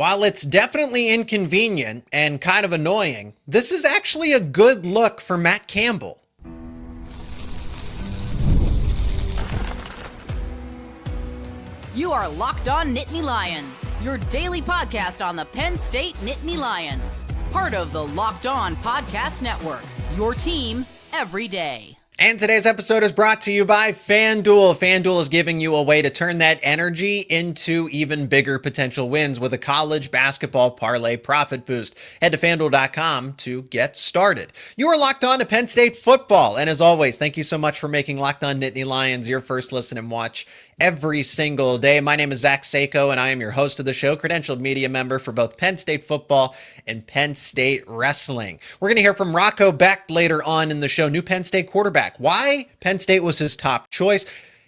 While it's definitely inconvenient and kind of annoying, this is actually a good look for Matt Campbell. You are Locked On Nittany Lions, your daily podcast on the Penn State Nittany Lions. Part of the Locked On Podcast Network, your team every day. And today's episode is brought to you by FanDuel. FanDuel is giving you a way to turn that energy into even bigger potential wins with a college basketball parlay profit boost. Head to FanDuel.com to get started. You are locked on to Penn State football. And as always, thank you so much for making Locked On Nittany Lions your first listen and watch every single day. My name is Zach Seyko, and I am your host of the show, credentialed media member for both Penn State football and Penn State wrestling. We're going to hear from Rocco Becht later on in the show, new Penn State quarterback. Why Penn State was his top choice,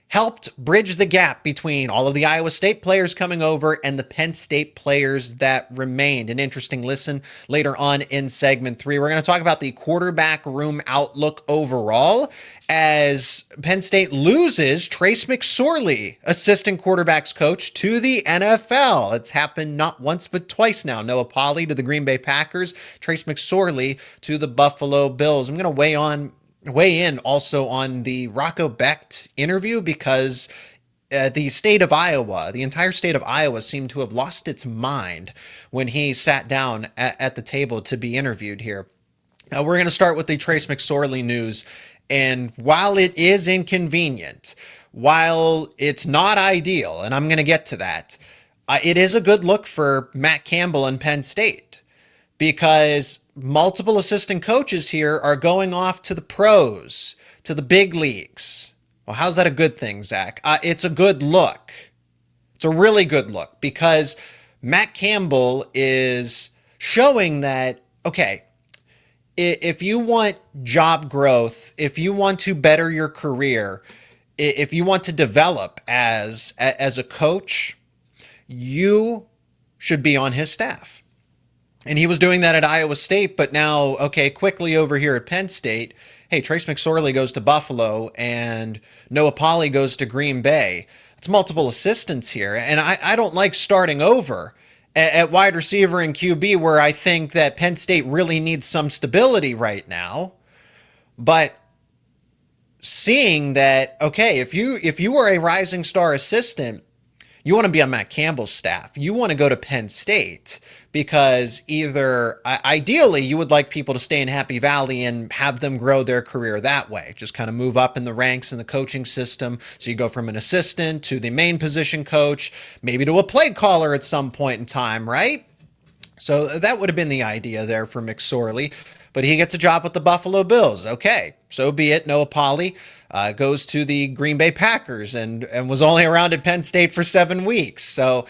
helped bridge the gap between all of the Iowa State players coming over and the Penn State players that remained. An interesting listen later on in segment 3. We're going to talk about the quarterback room outlook overall as Penn State loses Trace McSorley, assistant quarterbacks coach, to the NFL. It's happened not once but twice now. Noah Pauley to the Green Bay Packers, Trace McSorley to the Buffalo Bills. I'm going to weigh in also on the Rocco Becht interview because the state of Iowa, the entire state of Iowa seemed to have lost its mind when he sat down at the table to be interviewed here. We're going to start with the Trace McSorley news. And while it is inconvenient, while it's not ideal, and I'm going to get to that, it is a good look for Matt Campbell and Penn State because multiple assistant coaches here are going off to the pros, to the big leagues. Well, how's that a good thing, Zach? It's a good look. It's a really good look because Matt Campbell is showing that, okay, if you want job growth, if you want to better your career, if you want to develop as a coach, you should be on his staff. And he was doing that at Iowa State, but now, okay, quickly over here at Penn State, hey, Trace McSorley goes to Buffalo and Noah Pauley goes to Green Bay. It's multiple assistants here, and I don't like starting over at wide receiver and QB where I think that Penn State really needs some stability right now. But seeing that, okay, if you are a rising star assistant, you want to be on Matt Campbell's staff. You want to go to Penn State because either, ideally, you would like people to stay in Happy Valley and have them grow their career that way. Just kind of move up in the ranks in the coaching system. So you go from an assistant to the main position coach, maybe to a play caller at some point in time, right? So that would have been the idea there for McSorley. But he gets a job with the Buffalo Bills. Okay, so be it. Noah Pauley goes to the Green Bay Packers and was only around at Penn State for 7 weeks. So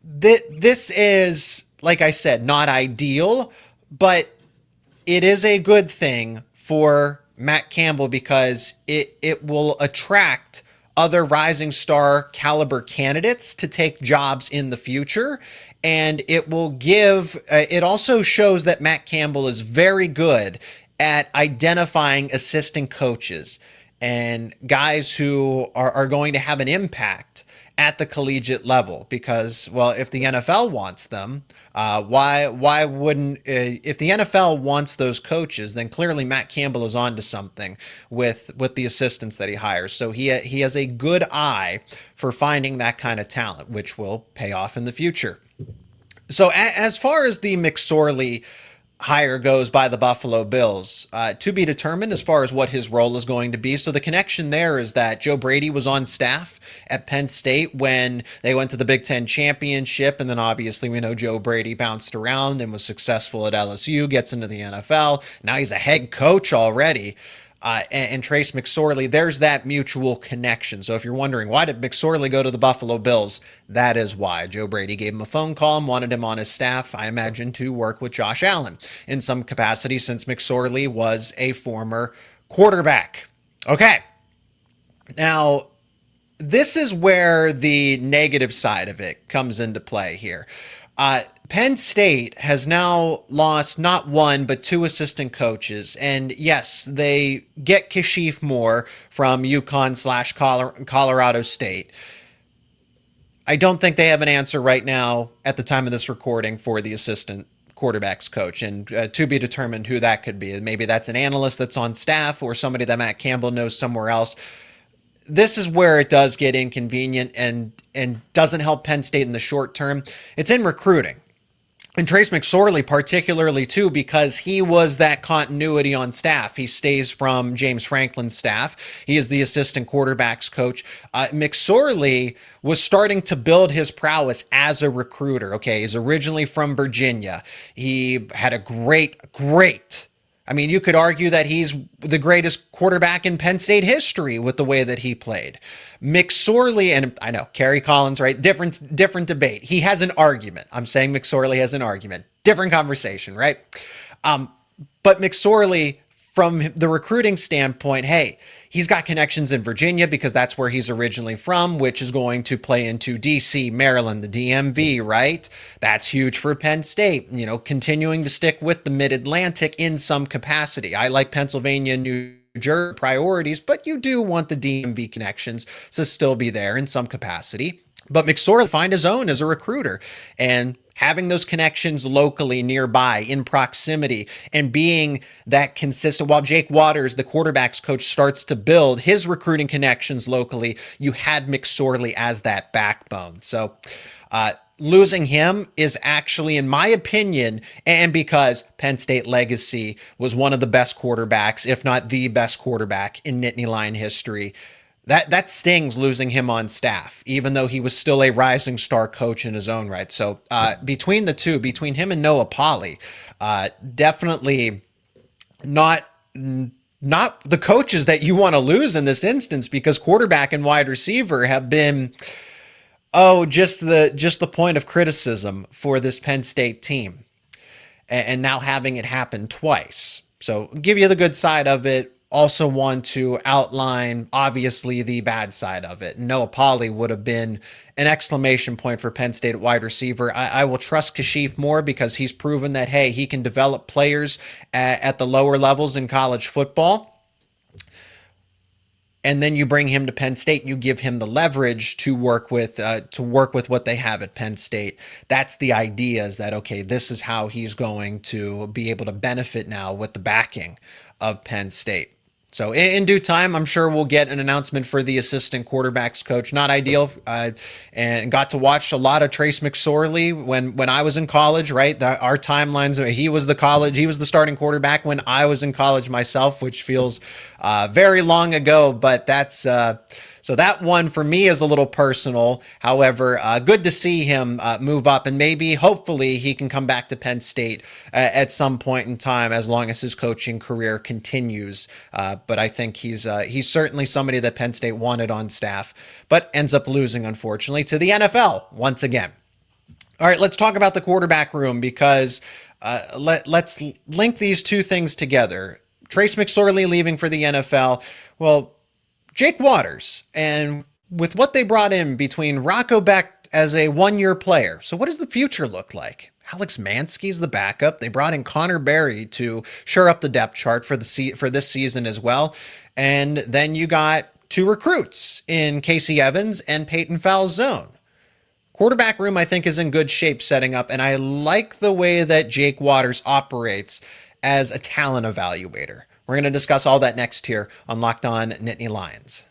this is, like I said, not ideal, but it is a good thing for Matt Campbell because it will attract other rising star caliber candidates to take jobs in the future. And it will give, it also shows that Matt Campbell is very good at identifying assistant coaches and guys who are going to have an impact at the collegiate level because, well, if the NFL wants them, why wouldn't, if the NFL wants those coaches, then clearly Matt Campbell is onto something with the assistants that he hires. So he has a good eye for finding that kind of talent, which will pay off in the future. So as far as the McSorley hire goes by the Buffalo Bills, to be determined as far as what his role is going to be. So the connection there is that Joe Brady was on staff at Penn State when they went to the Big Ten championship. And then obviously we know Joe Brady bounced around and was successful at LSU, gets into the NFL. Now he's a head coach already. And Trace McSorley, there's that mutual connection. So if you're wondering, why did McSorley go to the Buffalo Bills? That is why. Joe Brady gave him a phone call and wanted him on his staff, I imagine, to work with Josh Allen in some capacity since McSorley was a former quarterback. Okay. Now, this is where the negative side of it comes into play here. Penn State has now lost not one, but two assistant coaches. And yes, they get Kashif Moore from UConn/Colorado State. I don't think they have an answer right now at the time of this recording for the assistant quarterbacks coach, and to be determined who that could be. Maybe that's an analyst that's on staff or somebody that Matt Campbell knows somewhere else. This is where it does get inconvenient and doesn't help Penn State in the short term. It's in recruiting. And Trace McSorley particularly too, because he was that continuity on staff. He stays from James Franklin's staff. He is the assistant quarterbacks coach. McSorley was starting to build his prowess as a recruiter. Okay, he's originally from Virginia. He had a great, I mean, you could argue that he's the greatest quarterback in Penn State history with the way that he played. McSorley, and I know, Kerry Collins, right? Different debate. He has an argument. I'm saying McSorley has an argument. Different conversation, right? But McSorley, from the recruiting standpoint, hey, he's got connections in Virginia because that's where he's originally from, which is going to play into DC, Maryland, the DMV, right? That's huge for Penn State, you know, continuing to stick with the mid-Atlantic in some capacity. I like Pennsylvania and New Jersey priorities, but you do want the DMV connections to still be there in some capacity. But McSorley find his own as a recruiter, and having those connections locally nearby in proximity and being that consistent while Jake Waters, the quarterback's coach, starts to build his recruiting connections locally, you had McSorley as that backbone. So losing him is actually, in my opinion, and because Penn State legacy was one of the best quarterbacks, if not the best quarterback in Nittany Lion history, that stings, losing him on staff, even though he was still a rising star coach in his own right. So between the two, between him and Noah Pauley, definitely not the coaches that you want to lose in this instance, because quarterback and wide receiver have been, just the point of criticism for this Penn State team. And now having it happen twice. So give you the good side of it. Also want to outline, obviously, the bad side of it. Noah Pauley would have been an exclamation point for Penn State at wide receiver. I will trust Kase more because he's proven that, hey, he can develop players at the lower levels in college football. And then you bring him to Penn State, you give him the leverage to work with what they have at Penn State. That's the idea, is that, okay, this is how he's going to be able to benefit now with the backing of Penn State. So in due time, I'm sure we'll get an announcement for the assistant quarterbacks coach. Not ideal, and got to watch a lot of Trace McSorley when I was in college, right? Our timelines, he was the starting quarterback when I was in college myself, which feels very long ago, but that's... So that one for me is a little personal. However, good to see him move up, and maybe, hopefully, he can come back to Penn State at some point in time, as long as his coaching career continues. But I think he's certainly somebody that Penn State wanted on staff, but ends up losing, unfortunately, to the NFL once again. All right, let's talk about the quarterback room, because let's link these two things together. Trace McSorley leaving for the NFL. Well, Jake Waters, and with what they brought in between Rocco Becht as a one-year player. So what does the future look like? Alex Manske's the backup. They brought in Connor Berry to shore up the depth chart for this season as well. And then you got two recruits in Kase Evans and Peyton Falzone. Quarterback room, I think, is in good shape setting up, and I like the way that Jake Waters operates as a talent evaluator. We're going to discuss all that next here on Locked On Nittany Lions.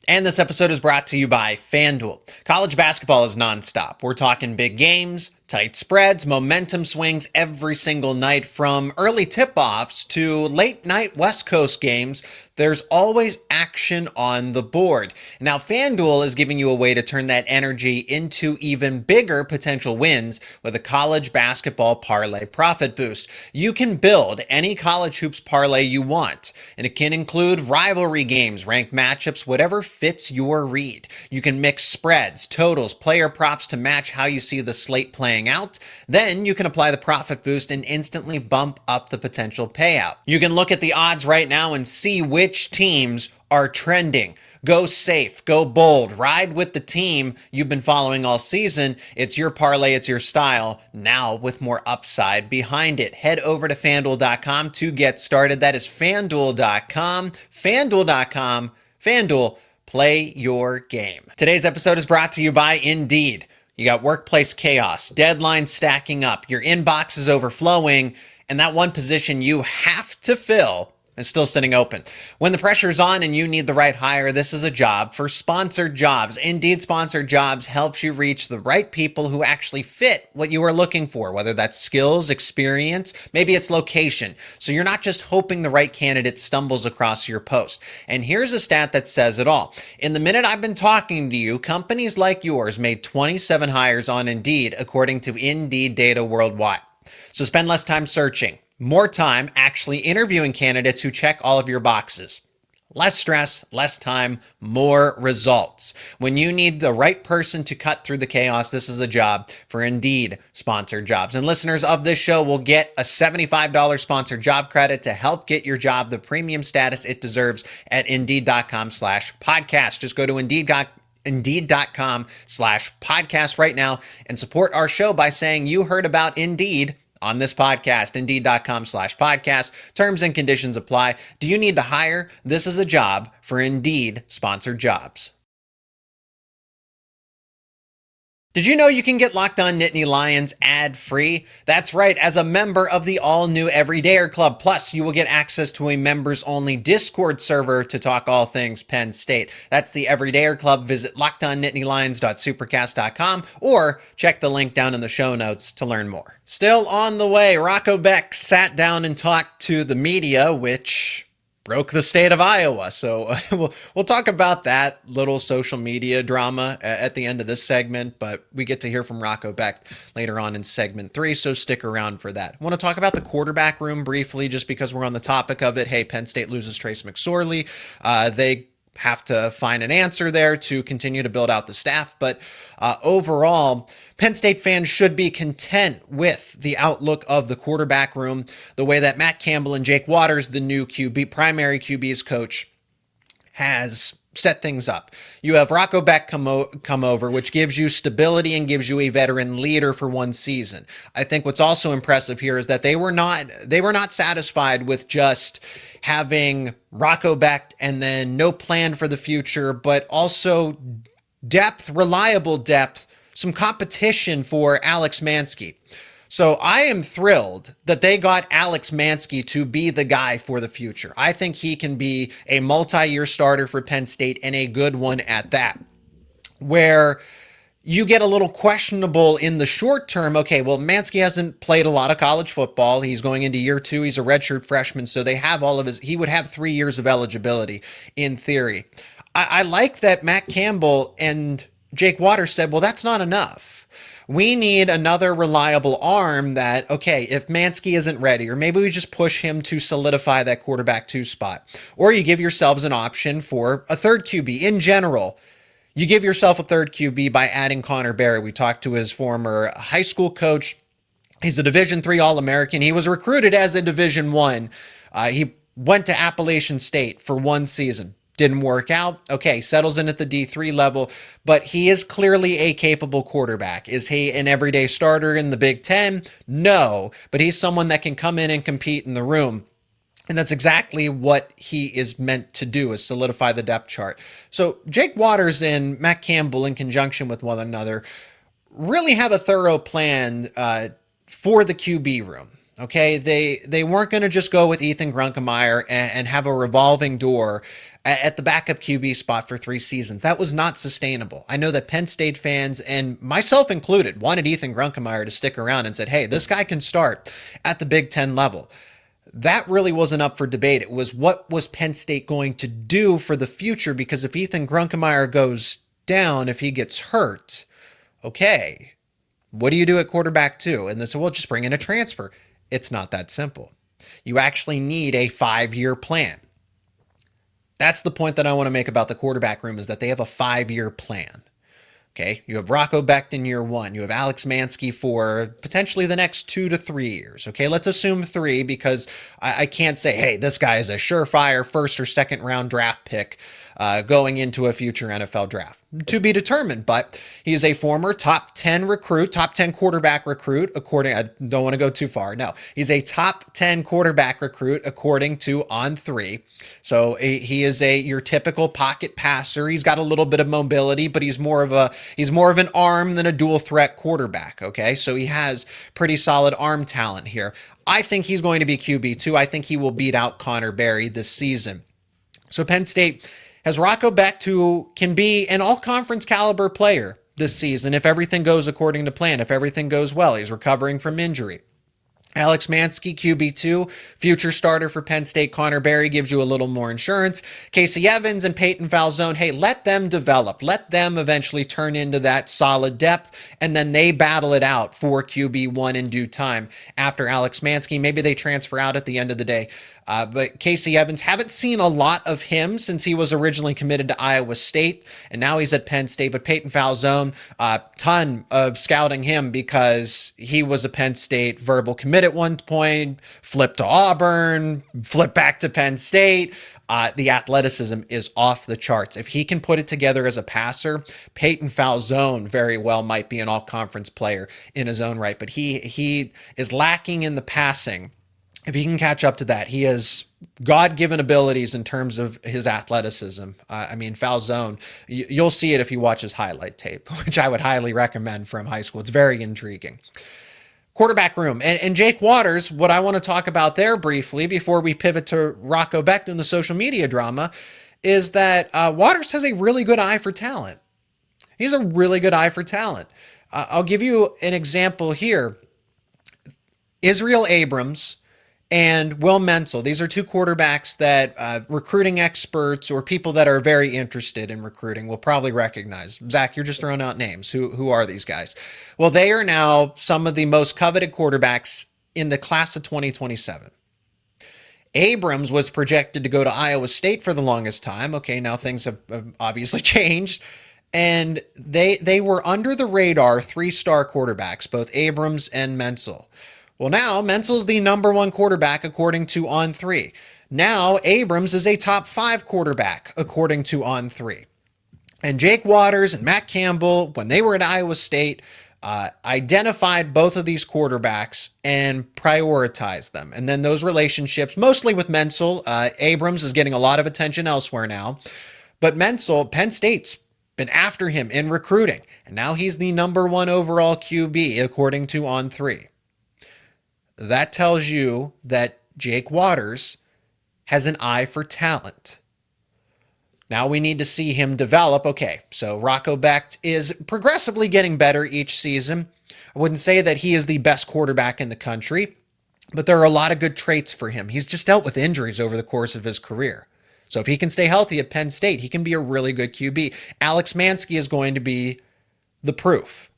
And this episode is brought to you by FanDuel. College basketball is nonstop. We're talking big games, tight spreads, momentum swings every single night, from early tip-offs to late-night West Coast games. There's always action on the board. Now, FanDuel is giving you a way to turn that energy into even bigger potential wins with a college basketball parlay profit boost. You can build any college hoops parlay you want, and it can include rivalry games, ranked matchups, whatever fits your read. You can mix spreads, totals, player props to match how you see the slate playing out. Then you can apply the profit boost and instantly bump up the potential payout. You can look at the odds right now and see which teams are trending. Go safe, go bold, ride with the team you've been following all season. It's your parlay, it's your style, now with more upside behind it. Head over to FanDuel.com to get started. That is FanDuel.com. FanDuel.com. FanDuel, Play your game. Today's episode is brought to you by Indeed. You got workplace chaos, deadlines stacking up, your inbox is overflowing, and that one position you have to fill is still sitting open. When the pressure's on and you need the right hire, this is a job for sponsored jobs. Indeed Sponsored Jobs helps you reach the right people who actually fit what you are looking for, whether that's skills, experience, maybe it's location. So you're not just hoping the right candidate stumbles across your post. And here's a stat that says it all. In the minute I've been talking to you, companies like yours made 27 hires on Indeed, according to Indeed data worldwide. So spend less time searching, more time actually interviewing candidates who check all of your boxes. Less stress, less time, more results. When you need the right person to cut through the chaos, this is a job for Indeed Sponsored Jobs. And listeners of this show will get a $75 sponsored job credit to help get your job the premium status it deserves at Indeed.com/podcast. Just go to Indeed.com/podcast right now and support our show by saying you heard about Indeed on this podcast. Indeed.com/podcast. Terms and conditions apply. Do you need to hire? This is a job for Indeed Sponsored Jobs. Did you know you can get Locked On Nittany Lions ad-free? That's right, as a member of the all-new Everydayer Club. Plus, you will get access to a members-only Discord server to talk all things Penn State. That's the Everydayer Club. Visit LockedOnNittanyLions.supercast.com or check the link down in the show notes to learn more. Still on the way, Rocco Becht sat down and talked to the media, which broke the state of Iowa. So we'll talk about that little social media drama at the end of this segment, but we get to hear from Rocco Becht later on in segment 3, so stick around for that. I want to talk about the quarterback room briefly, just because we're on the topic of it. Hey, Penn State loses Trace McSorley. They have to find an answer there to continue to build out the staff. But overall, Penn State fans should be content with the outlook of the quarterback room, the way that Matt Campbell and Jake Waters, the new primary QB's coach, has set things up. You have Rocco Becht come over, which gives you stability and gives you a veteran leader for one season. I think what's also impressive here is that they were not satisfied with just having Rocco Becht and then no plan for the future, but also depth, reliable depth, some competition for Alex Manske. So I am thrilled that they got Alex Manske to be the guy for the future. I think he can be a multi-year starter for Penn State, and a good one at that. Where you get a little questionable in the short term. Okay, well, Manske hasn't played a lot of college football. He's going into year 2. He's a redshirt freshman, so they have he would have 3 years of eligibility in theory. I like that Matt Campbell and Jake Waters said, well, that's not enough. We need another reliable arm that, okay, if Manske isn't ready, or maybe we just push him to solidify that quarterback 2 spot, or you give yourselves an option for a third QB in general. You give yourself a third QB by adding Connor Barry. We talked to his former high school coach. He's a Division III All-American. He was recruited as a Division I. He went to Appalachian State for 1 season. Didn't work out. Okay, settles in at the D3 level, but he is clearly a capable quarterback. Is he an everyday starter in the Big Ten? No, but he's someone that can come in and compete in the room. And that's exactly what he is meant to do, is solidify the depth chart. So Jake Waters and Matt Campbell, in conjunction with one another, really have a thorough plan for the QB room. Okay, they weren't going to just go with Ethan Grunkemeyer and have a revolving door at the backup QB spot for 3 seasons. That was not sustainable. I know that Penn State fans, and myself included, wanted Ethan Grunkemeyer to stick around and said, hey, this guy can start at the Big Ten level. That really wasn't up for debate. It was, what was Penn State going to do for the future? Because if Ethan Grunkemeyer goes down, if he gets hurt, okay, what do you do at quarterback 2? And they said, well, just bring in a transfer. It's not that simple. You actually need a 5-year plan. That's the point that I want to make about the quarterback room, is that they have a 5-year plan. Okay, you have Rocco Becht in year 1. You have Alex Manske for potentially the next 2 to 3 years. Okay, let's assume 3, because I can't say, hey, this guy is a surefire first or second round draft pick going into a future NFL draft. to be determined, but he is a former top 10 recruit, top 10 quarterback recruit, I don't want to go too far. No, he's a top 10 quarterback recruit according to On3. So he is your typical pocket passer. He's got a little bit of mobility, but he's more of an arm than a dual threat quarterback. Okay. So he has pretty solid arm talent here. I think he's going to be QB2. I think he will beat out Connor Berry this season. So Penn State has Rocco Becht, who can be an all-conference caliber player this season if everything goes according to plan, if everything goes well. He's recovering from injury. Alex Manske, QB2, future starter for Penn State. Connor Berry gives you a little more insurance. Kase Evans and Peyton Falzone, hey, let them develop. Let them eventually turn into that solid depth, and then they battle it out for QB1 in due time. After Alex Manske, maybe they transfer out at the end of the day. But Kase Evans, haven't seen a lot of him since he was originally committed to Iowa State, and now he's at Penn State. But Peyton Falzone, ton of scouting him because he was a Penn State verbal commit at one point, flipped to Auburn, flipped back to Penn State. The athleticism is off the charts. If he can put it together as a passer, Peyton Falzone very well might be an all-conference player in his own right, but he is lacking in the passing. If he can catch up to that, he has God-given abilities in terms of his athleticism. Falzone, you'll see it if you watch his highlight tape, which I would highly recommend from high school. It's very intriguing. Quarterback room. And Jake Waters, what I want to talk about there briefly before we pivot to Rocco Becht and the social media drama, is that Waters has a really good eye for talent. He's a really good eye for talent. I'll give you an example here. Israel Abrams and Will Menzel. These are two quarterbacks that recruiting experts or people that are very interested in recruiting will probably recognize. Zach, you're just throwing out names. Who are these guys? Well, they are now some of the most coveted quarterbacks in the class of 2027. Abrams was projected to go to Iowa State for the longest time. Okay, now things have obviously changed. And they were under the radar 3-star quarterbacks, both Abrams and Menzel. Well, now Menzel's the number 1 quarterback according to On3. Now Abrams is a top 5 quarterback according to On3. And Jake Waters and Matt Campbell, when they were at Iowa State, identified both of these quarterbacks and prioritized them. And then those relationships, mostly with Menzel, Abrams is getting a lot of attention elsewhere now. But Menzel, Penn State's been after him in recruiting. And now he's the number 1 overall QB according to On3. That tells you that Jake Waters has an eye for talent. Now we need to see him develop. Okay, so Rocco Becht is progressively getting better each season. I wouldn't say that he is the best quarterback in the country, but there are a lot of good traits for him. He's just dealt with injuries over the course of his career. So if he can stay healthy at Penn State, he can be a really good QB. Alex Manske is going to be the proof.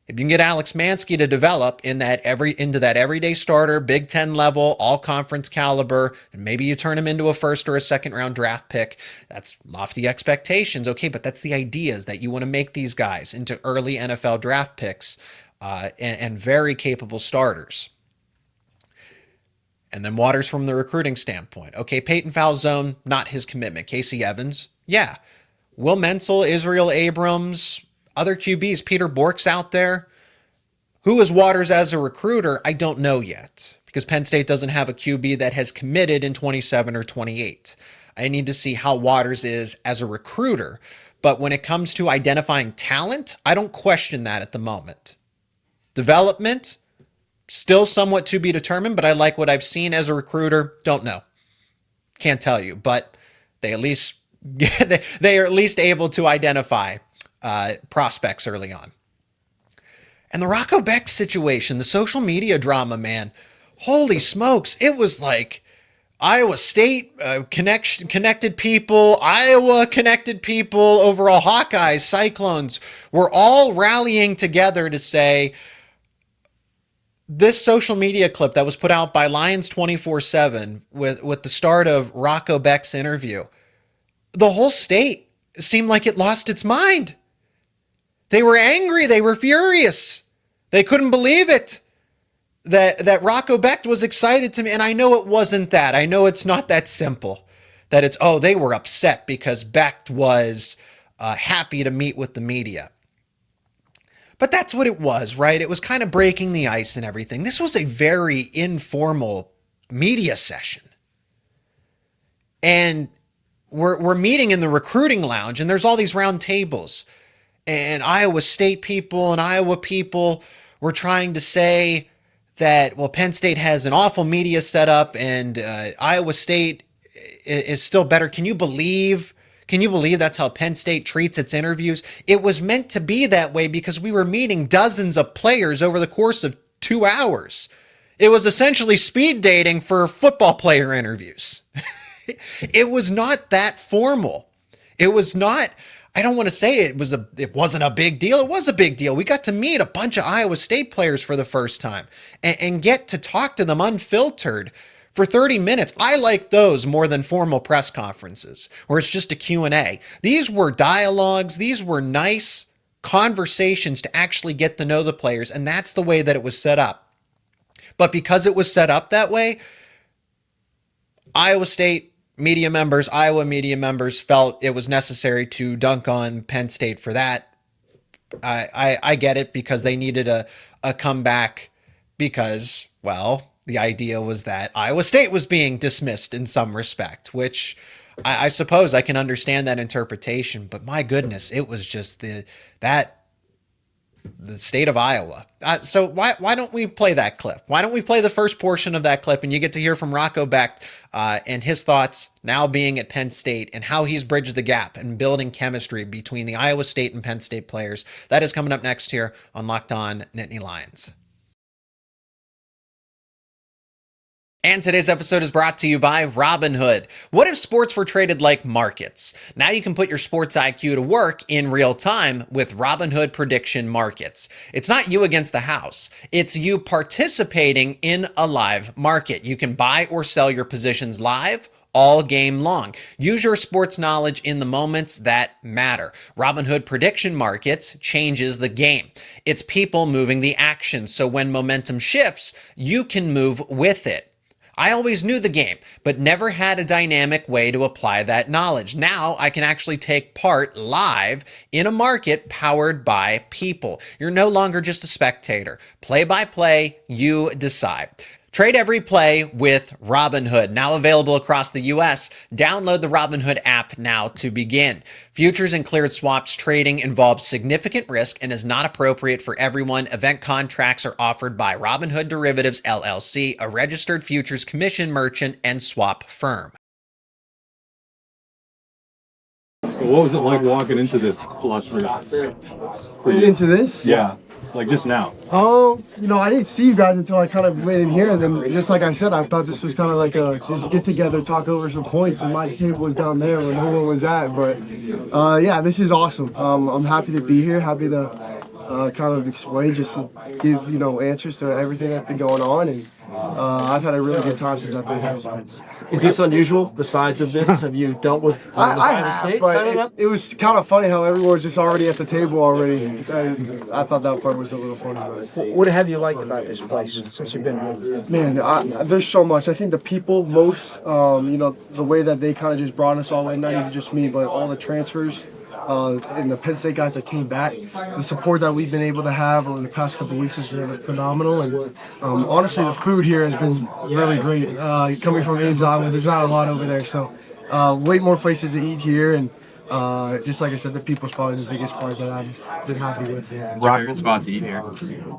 If you can get Alex Manske to develop into that everyday starter, Big Ten level, all-conference caliber, and maybe you turn him into a first or a second-round draft pick, that's lofty expectations. Okay, but that's the idea, is that you want to make these guys into early NFL draft picks and very capable starters. And then Waters from the recruiting standpoint. Okay, Peyton Falzone, not his commitment. Kase Evans, yeah. Will Menzel, Israel Abrams, other QBs, Peter Bork's out there. Who is Waters as a recruiter? I don't know yet, because Penn State doesn't have a QB that has committed in 27 or 28. I need to see how Waters is as a recruiter. But when it comes to identifying talent, I don't question that at the moment. Development, still somewhat to be determined, but I like what I've seen as a recruiter. Don't know. Can't tell you, but they are at least able to identify prospects early on. And the Rocco Becht situation, the social media drama, man, holy smokes. It was like Iowa State connected people, Iowa connected people, overall Hawkeyes, Cyclones were all rallying together to say this social media clip that was put out by Lions 24/7 with the start of Rocco Becht's interview. The whole state seemed like it lost its mind. They were angry. They were furious. They couldn't believe it that Rocco Becht was excited to me. And I know it wasn't that. I know it's not that simple. That it's, they were upset because Becht was happy to meet with the media. But that's what it was, right? It was kind of breaking the ice and everything. This was a very informal media session. And we're meeting in the recruiting lounge, and there's all these round tables. And Iowa State people and Iowa people were trying to say that, well, Penn State has an awful media setup, and Iowa State is still better. Can you believe that's how Penn State treats its interviews? It was meant to be that way because we were meeting dozens of players over the course of 2 hours. It was essentially speed dating for football player interviews. It was not that formal. It was not, I don't want to say it wasn't a big deal. It was a big deal. We got to meet a bunch of Iowa State players for the first time and get to talk to them unfiltered for 30 minutes. I like those more than formal press conferences where it's just a Q&A. These were dialogues. These were nice conversations to actually get to know the players, and that's the way that it was set up. But because it was set up that way, Iowa media members felt it was necessary to dunk on Penn State for that. I get it, because they needed a comeback because, well, the idea was that Iowa State was being dismissed in some respect, which I suppose I can understand that interpretation. But my goodness, it was just the state of Iowa. So why don't we play that clip? Why don't we play the first portion of that clip, and you get to hear from Rocco Becht and his thoughts now being at Penn State and how he's bridged the gap and building chemistry between the Iowa State and Penn State players. That is coming up next here on Locked On Nittany Lions. And today's episode is brought to you by Robinhood. What if sports were traded like markets? Now you can put your sports IQ to work in real time with Robinhood prediction markets. It's not you against the house. It's you participating in a live market. You can buy or sell your positions live all game long. Use your sports knowledge in the moments that matter. Robinhood prediction markets changes the game. It's people moving the action. So when momentum shifts, you can move with it. I always knew the game, but never had a dynamic way to apply that knowledge. Now I can actually take part live in a market powered by people. You're no longer just a spectator. Play by play, you decide. Trade every play with Robinhood, now available across the U.S. Download the Robinhood app now to begin. Futures and cleared swaps trading involves significant risk and is not appropriate for everyone. Event contracts are offered by Robinhood Derivatives, LLC, a registered futures commission merchant and swap firm. What was it like walking into this cluster? Into this? Yeah, like just now. Oh, I didn't see you guys until I kind of went in here, and then just like I said, I thought this was kind of like a just get together, talk over some points, and my table was down there where no one was at. But yeah, this is awesome. I'm happy to be here. Happy to kind of explain, just to give answers to everything that's been going on, and I've had a really good time since I've been here. So. Is this unusual, the size of this? Have you dealt with I have, but it was kind of funny how everyone was just already at the table already. I thought that part was a little funny. But. What have you liked about this place since you've been here? Man, there's so much. I think the people most, the way that they kind of just brought us all in, not even just me, but all the transfers. And the Penn State guys that came back, the support that we've been able to have over the past couple of weeks has been phenomenal. And honestly, the food here has been really great. Coming from Ames, Iowa, there's not a lot over there, so way more places to eat here. And just like I said, the people's probably the biggest part that I've been happy with. Rock good spot to eat here.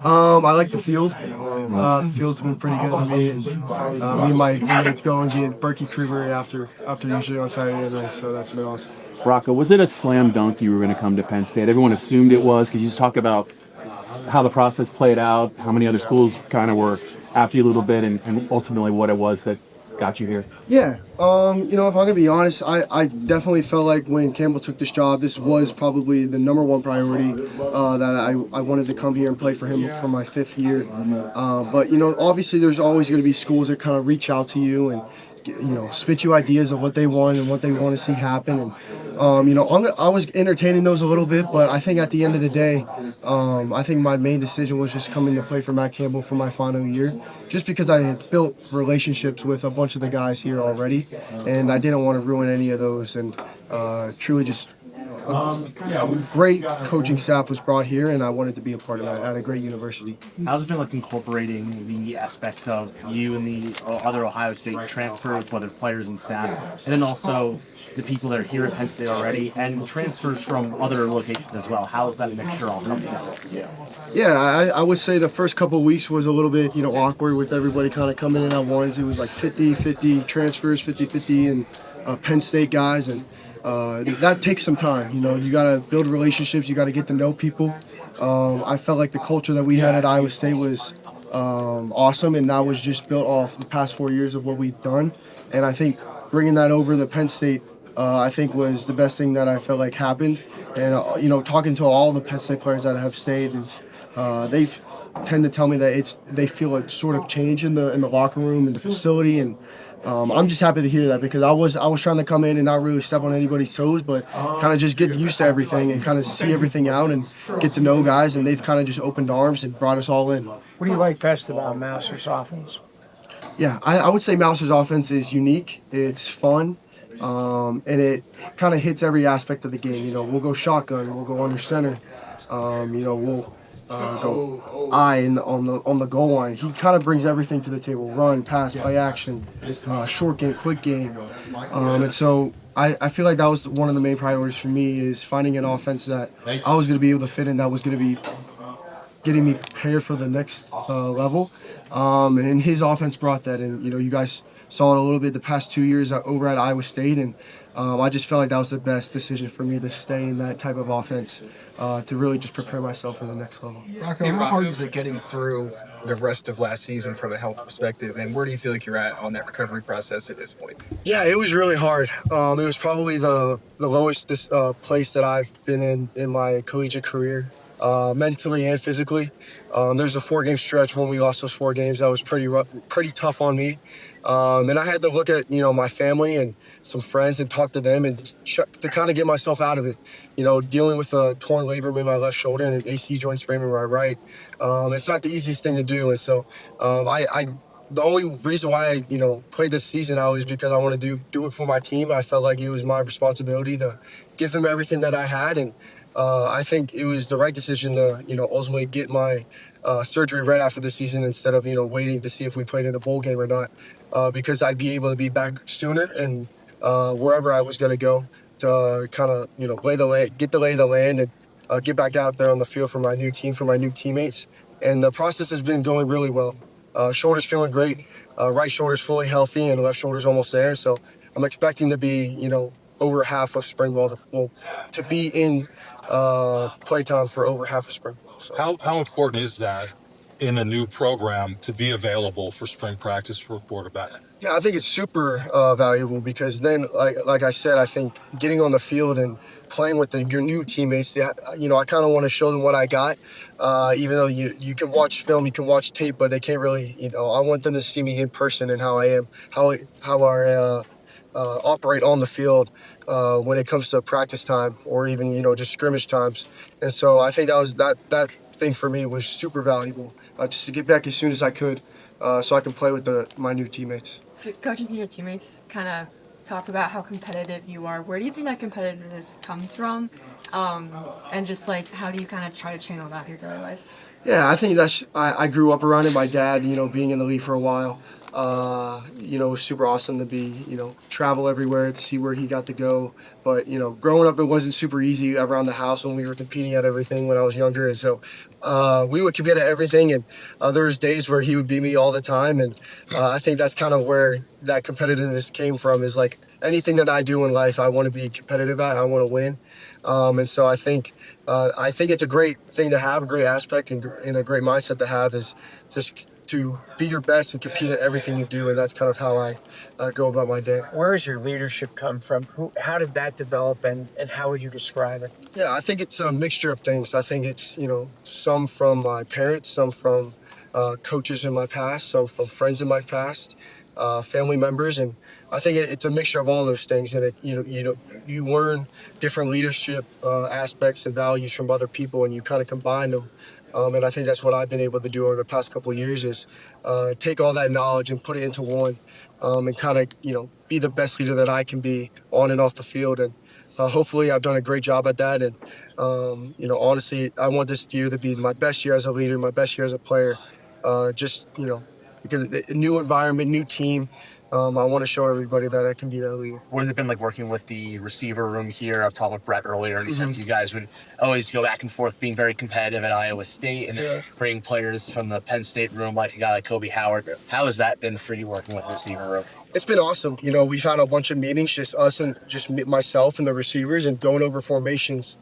I like the field. The field's been pretty good to me. Me and my roommates go and get Berkey Creamery after usually on Saturday night, so that's been awesome. Rocco, was it a slam dunk you were going to come to Penn State? Everyone assumed it was. Could you just talk about how the process played out, how many other schools kind of were after you a little bit, and ultimately what it was that got you here? Yeah, if I'm going to be honest, I definitely felt like when Campbell took this job, this was probably the number one priority, that I wanted to come here and play for him for my 5th year. But, obviously there's always going to be schools that kind of reach out to you and, spit you ideas of what they want and what they want to see happen. And, I was entertaining those a little bit, but I think at the end of the day, I think my main decision was just coming to play for Matt Campbell for my final year, just because I had built relationships with a bunch of the guys here already, and I didn't want to ruin any of those, and truly just great coaching staff was brought here, and I wanted to be a part of that at a great university. How's it been like incorporating the aspects of you and the other Ohio State transfers, whether players and staff, and then also the people that are here at Penn State already, and transfers from other locations as well? How's that mixture all come together? Yeah, I would say the first couple of weeks was a little bit, awkward with everybody kind of coming in at once. It was like 50-50 transfers, 50-50, and Penn State guys, and that takes some time. You got to build relationships. You got to get to know people. I felt like the culture that we had at Iowa State was awesome, and that was just built off the past 4 years of what we've done. And I think bringing that over to Penn State, I think was the best thing that I felt like happened. And talking to all the Penn State players that have stayed, they tend to tell me that they feel a sort of change in the locker room and the facility, and I'm just happy to hear that, because I was trying to come in and not really step on anybody's toes, but kind of just get used to everything and kind of see everything out and get to know guys, and they've kind of just opened arms and brought us all in. What do you like best about Mouser's offense? Yeah, I would say Mouser's offense is unique. It's fun, and it kind of hits every aspect of the game. We'll go shotgun, we'll go under center, we'll go on the goal line. He kind of brings everything to the table: run, pass, play action, short game, quick game. And so I feel like that was one of the main priorities for me, is finding an offense that I was going to be able to fit in, that was going to be getting me prepared for the next level. And his offense brought that. And, you guys saw it a little bit the past 2 years over at Iowa State. And I just felt like that was the best decision for me, to stay in that type of offense, to really just prepare myself for the next level. Rocco, how hard was it getting through the rest of last season from a health perspective, and where do you feel like you're at on that recovery process at this point? Yeah, it was really hard. It was probably the lowest place that I've been in my collegiate career, mentally and physically. There's a 4-game stretch when we lost those 4 games. That was pretty tough on me. And I had to look at, my family and some friends and talk to them and to kind of get myself out of it. Dealing with a torn labrum in my left shoulder and an AC joint sprain in my right. It's not the easiest thing to do. And so the only reason why I, played this season out is because I want to do it for my team. I felt like it was my responsibility to give them everything that I had. And I think it was the right decision to, ultimately get my surgery right after the season, instead of, waiting to see if we played in a bowl game or not, because I'd be able to be back sooner, and wherever I was going to go to kind of, get the lay of the land, and get back out there on the field for my new team, for my new teammates. And the process has been going really well. Shoulder's feeling great. Right shoulder's fully healthy, and left shoulder's almost there. So I'm expecting to be, over half of spring ball, to be in playtime for over half of spring ball. So. How important is that in a new program to be available for spring practice for a quarterback? Yeah, I think it's super valuable, because then, like I said, I think getting on the field and playing with your new teammates, I kind of want to show them what I got. Even though you can watch film, you can watch tape, but they can't really, I want them to see me in person and how I am, how I operate on the field when it comes to practice time, or even, just scrimmage times. And so I think that thing for me was super valuable, just to get back as soon as I could, so I can play with my new teammates. Coaches and your teammates kind of talk about how competitive you are. Where do you think that competitiveness comes from? And just how do you kind of try to channel that in your daily life? Yeah, I think I grew up around it. My dad, being in the league for a while, it was super awesome to be, travel everywhere to see where he got to go. But, growing up, it wasn't super easy around the house when we were competing at everything when I was younger. And so we would compete at everything. And there was days where he would beat me all the time. And I think that's kind of where that competitiveness came from, is anything that I do in life, I want to be competitive at. I want to win. And so I think it's a great thing to have, a great aspect, and a great mindset to have, is just to be your best and compete at everything you do. And that's kind of how I go about my day. Where does your leadership come from? How did that develop, and how would you describe it? Yeah, I think it's a mixture of things. I think it's, some from my parents, some from coaches in my past, some from friends in my past, family members. And I think it's a mixture of all those things. And you learn different leadership aspects and values from other people, and you kind of combine them. And I think that's what I've been able to do over the past couple of years, is take all that knowledge and put it into one, and kind of, be the best leader that I can be on and off the field. And hopefully I've done a great job at that. And, honestly, I want this year to be my best year as a leader, my best year as a player. Because a new environment, new team. I want to show everybody that I can be that leader. What has it been like working with the receiver room here? I've talked with Brett earlier, and he said you guys would always go back and forth, being very competitive at Iowa State, and bringing players from the Penn State room, like a guy like Kobe Howard. How has that been for you working with the receiver room? It's been awesome. We've had a bunch of meetings, just us and just myself and the receivers, and going over formations,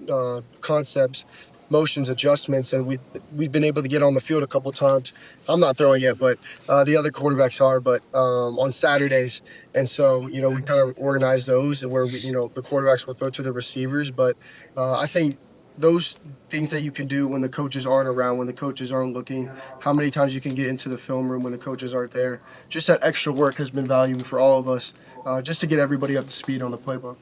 concepts, motions, adjustments, and we've been able to get on the field a couple times. I'm not throwing yet, but the other quarterbacks are, but on Saturdays. And so, we kind of organize those where the quarterbacks will throw to the receivers. But I think those things that you can do when the coaches aren't around, when the coaches aren't looking, how many times you can get into the film room when the coaches aren't there, just that extra work has been valuable for all of us, just to get everybody up to speed on the playbook.